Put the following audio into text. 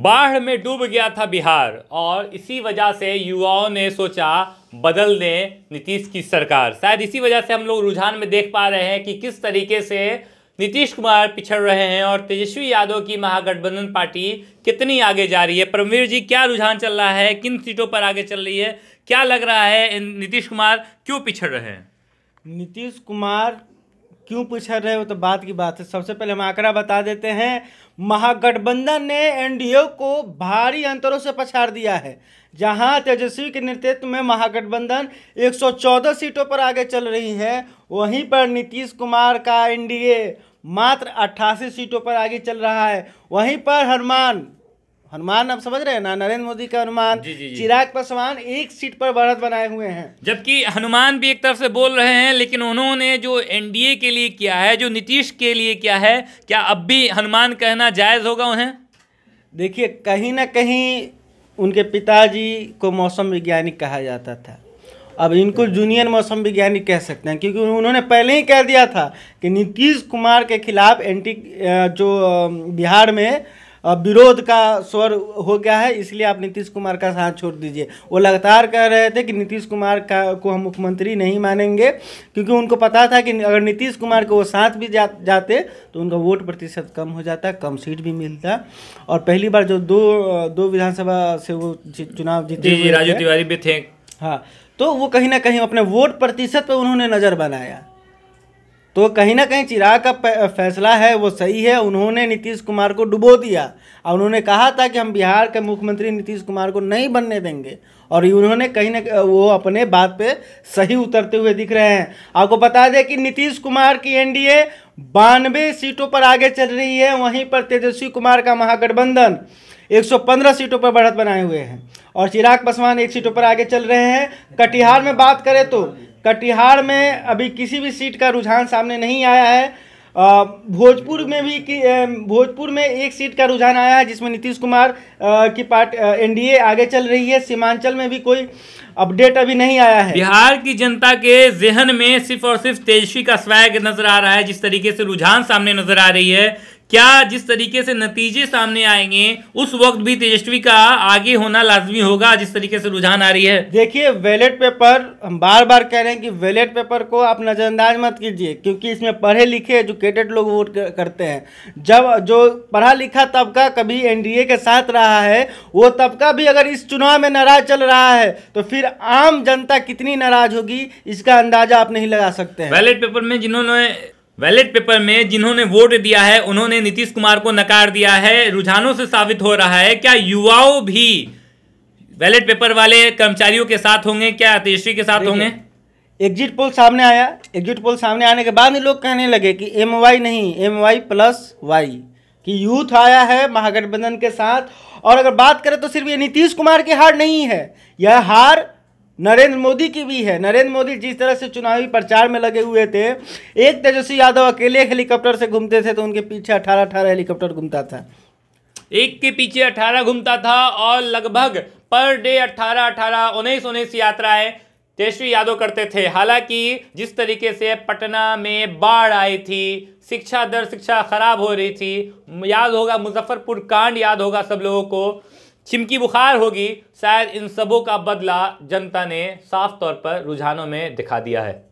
बाढ़ में डूब गया था बिहार और इसी वजह से युवाओं ने सोचा बदल दें नीतीश की सरकार। शायद इसी वजह से हम लोग रुझान में देख पा रहे हैं कि किस तरीके से नीतीश कुमार पिछड़ रहे हैं और तेजस्वी यादव की महागठबंधन पार्टी कितनी आगे जा रही है। परमवीर जी, क्या रुझान चल रहा है, किन सीटों पर आगे चल रही है, क्या लग रहा है नीतीश कुमार क्यों पिछड़ रहे हैं? नीतीश कुमार क्यों पिछड़ रहे हो तो बात की बात है। सबसे पहले हम आंकड़ा बता देते हैं। महागठबंधन ने एनडीए को भारी अंतरों से पछाड़ दिया है। जहां तेजस्वी के नेतृत्व में महागठबंधन 114 सीटों पर आगे चल रही है, वहीं पर नीतीश कुमार का एनडीए मात्र 88 सीटों पर आगे चल रहा है। वहीं पर हनुमान आप समझ रहे हैं ना, नरेंद्र मोदी का हनुमान चिराग पासवान एक सीट पर बढ़त बनाए हुए हैं। जबकि हनुमान भी एक तरफ से बोल रहे हैं, लेकिन उन्होंने जो एनडीए के लिए किया है, जो नीतीश के लिए किया है, क्या अब भी हनुमान कहना जायज़ होगा उन्हें? देखिए, कहीं ना कहीं उनके पिताजी को मौसम वैज्ञानिक कहा जाता था। अब इनको जूनियर मौसम वैज्ञानिक कह सकते हैं, क्योंकि उन्होंने पहले ही कह दिया था कि नीतीश कुमार के खिलाफ बिहार में विरोध का स्वर हो गया है, इसलिए आप नीतीश कुमार का साथ छोड़ दीजिए। वो लगातार कह रहे थे कि नीतीश कुमार को हम मुख्यमंत्री नहीं मानेंगे, क्योंकि उनको पता था कि अगर नीतीश कुमार को वो साथ भी जाते तो उनका वोट प्रतिशत कम हो जाता, कम सीट भी मिलता। और पहली बार जो दो विधानसभा से वो चुनाव जीते हुए राजू तिवारी भी थे, हाँ, तो वो कहीं ना कहीं अपने वोट प्रतिशत पर उन्होंने नज़र बनाया। तो कहीं ना कहीं चिराग का फैसला है वो सही है। उन्होंने नीतीश कुमार को डुबो दिया और उन्होंने कहा था कि हम बिहार के मुख्यमंत्री नीतीश कुमार को नहीं बनने देंगे, और उन्होंने कहीं ना वो अपने बात पे सही उतरते हुए दिख रहे हैं। आपको बता दें कि नीतीश कुमार की एनडीए 92 सीटों पर आगे चल रही है, वहीं पर तेजस्वी कुमार का महागठबंधन 115 सीटों पर बढ़त बनाए हुए हैं और चिराग पासवान 1 सीटों पर आगे चल रहे हैं। कटिहार में बात करें तो कटिहार में अभी किसी भी सीट का रुझान सामने नहीं आया है। भोजपुर में 1 सीट का रुझान आया है, जिसमें नीतीश कुमार की पार्टी एनडीए आगे चल रही है। सीमांचल में भी कोई अपडेट अभी नहीं आया है। बिहार की जनता के जहन में सिर्फ और सिर्फ तेजस्वी का स्वैग नजर आ रहा है। जिस तरीके से रुझान सामने नजर आ रही है, क्या जिस तरीके से नतीजे सामने आएंगे उस वक्त भी तेजस्वी का आगे होना लाजमी होगा, जिस तरीके से रुझान आ रही है? देखिए, बैलेट पेपर, हम बार बार कह रहे हैं कि बैलेट पेपर को आप नज़रअंदाज मत कीजिए, क्योंकि इसमें पढ़े लिखे एजुकेटेड लोग वोट करते हैं। जब जो पढ़ा लिखा तबका कभी एनडीए के साथ रहा है, वो तबका भी अगर इस चुनाव में नाराज चल रहा है तो फिर आम जनता कितनी नाराज होगी, इसका अंदाजा आप नहीं लगा सकते हैं। बैलेट पेपर में जिन्होंने वोट दिया है उन्होंने नीतीश कुमार को नकार दिया है। रुझानों से साबित हो रहा है, क्या युवाओं भी बैलेट पेपर वाले कर्मचारियों के साथ होंगे, क्या तेजस्वी के साथ होंगे? एग्जिट पोल सामने आया। एग्जिट पोल सामने आने के बाद लोग कहने लगे कि MY नहीं, MY+Y कि यूथ आया है महागठबंधन के साथ। और अगर बात करें तो सिर्फ ये नीतीश कुमार की हार नहीं है, यह हार नरेंद्र मोदी की भी है। नरेंद्र मोदी जिस तरह से चुनावी प्रचार में लगे हुए थे, एक तेजस्वी यादव अकेले हेलीकॉप्टर से घूमते थे तो उनके पीछे 18 हेलीकॉप्टर घूमता था। एक के पीछे 18 घूमता था और लगभग पर डे 19 यात्राएं तेजस्वी यादव करते थे। हालांकि जिस तरीके से पटना में बाढ़ आई थी, शिक्षा खराब हो रही थी, याद होगा मुजफ्फरपुर कांड, याद होगा सब लोगों को, चिमकी बुखार होगी, शायद इन सबों का बदला जनता ने साफ तौर पर रुझानों में दिखा दिया है।